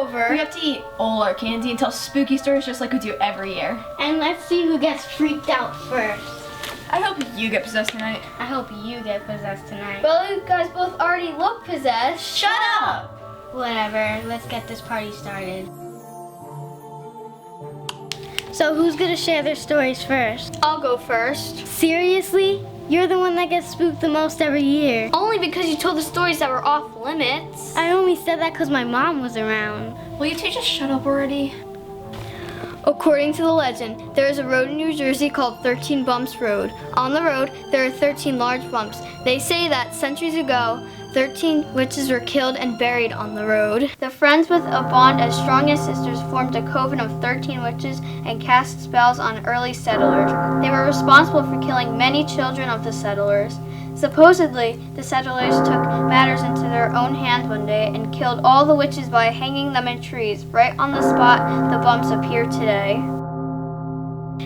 over. We have to eat all our candy and tell spooky stories just like we do every year. And let's see who gets freaked out first. I hope you get possessed tonight. I hope you get possessed tonight. Well, you guys both already look possessed. Shut up! Whatever, let's get this party started. So who's gonna share their stories first? I'll go first. Seriously? You're the one that gets spooked the most every year. Only because you told the stories that were off limits. I only said that because my mom was around. Will you two just shut up already? According to the legend, there is a road in New Jersey called 13 Bumps Road. On the road, there are 13 large bumps. They say that centuries ago, 13 witches were killed and buried on the road. The friends with a bond as strong as sisters formed a coven of 13 witches and cast spells on early settlers. They were responsible for killing many children of the settlers. Supposedly, the settlers took matters into their own hands one day and killed all the witches by hanging them in trees. Right on the spot, the bumps appear today.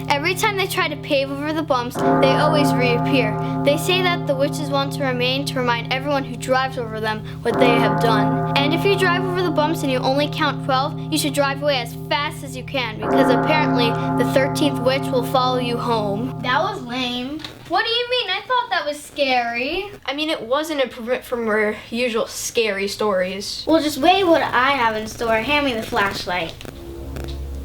Every time they try to pave over the bumps, they always reappear. They say that the witches want to remain to remind everyone who drives over them what they have done. And if you drive over the bumps and you only count 12, you should drive away as fast as you can, because apparently the 13th witch will follow you home. That was lame. What do you mean? I thought that was scary. I mean, it was an improvement from our usual scary stories. Well, just wait what I have in store. Hand me the flashlight.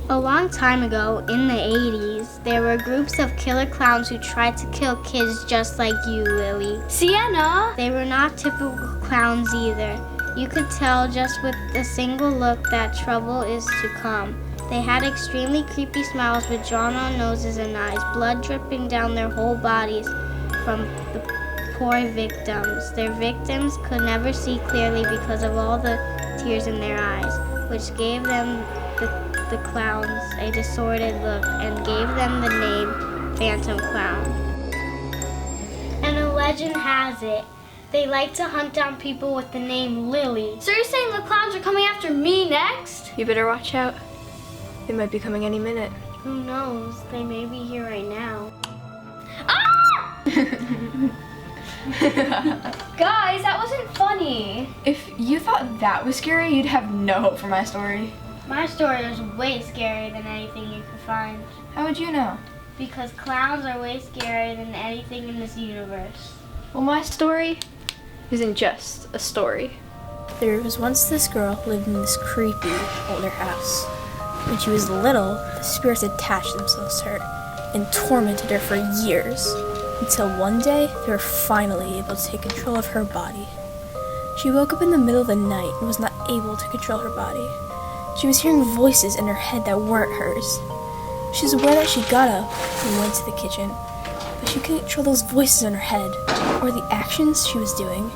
A long time ago, in the 80s, there were groups of killer clowns who tried to kill kids just like you, Lily. Sienna! They were not typical clowns either. You could tell just with a single look that trouble is to come. They had extremely creepy smiles with drawn-on noses and eyes, blood dripping down their whole bodies from the poor victims. Their victims could never see clearly because of all the tears in their eyes, which gave them the clowns a distorted look and gave them the name Phantom Clown. And a legend has it, they like to hunt down people with the name Lily. So you're saying the clowns are coming after me next? You better watch out. They might be coming any minute. Who knows? They may be here right now. Ah! Guys, that wasn't funny. If you thought that was scary, you'd have no hope for my story. My story is way scarier than anything you could find. How would you know? Because clowns are way scarier than anything in this universe. Well, my story isn't just a story. There was once this girl who lived in this creepy older house. When she was little, the spirits attached themselves to her and tormented her for years, until one day they were finally able to take control of her body. She woke up in the middle of the night and was not able to control her body. She was hearing voices in her head that weren't hers. She was aware that she got up and went to the kitchen, but she couldn't control those voices in her head or the actions she was doing.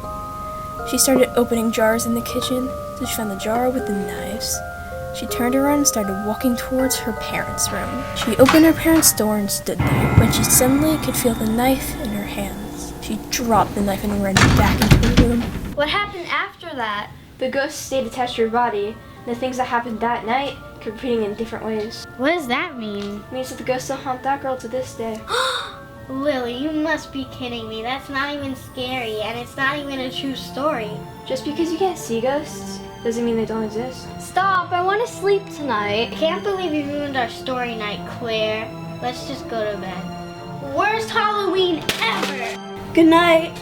She started opening jars in the kitchen, so she found the jar with the knives. She turned around and started walking towards her parents' room. She opened her parents' door and stood there, when she suddenly could feel the knife in her hands. She dropped the knife and ran back into the room. What happened after that? The ghost stayed attached to her body, and the things that happened that night kept repeating in different ways. What does that mean? It means that the ghosts still haunt that girl to this day. Lily, you must be kidding me. That's not even scary, and it's not even a true story. Just because you can't see ghosts doesn't mean they don't exist. Stop, I want to sleep tonight. I can't believe you ruined our story night, Claire. Let's just go to bed. Worst Halloween ever! Good night.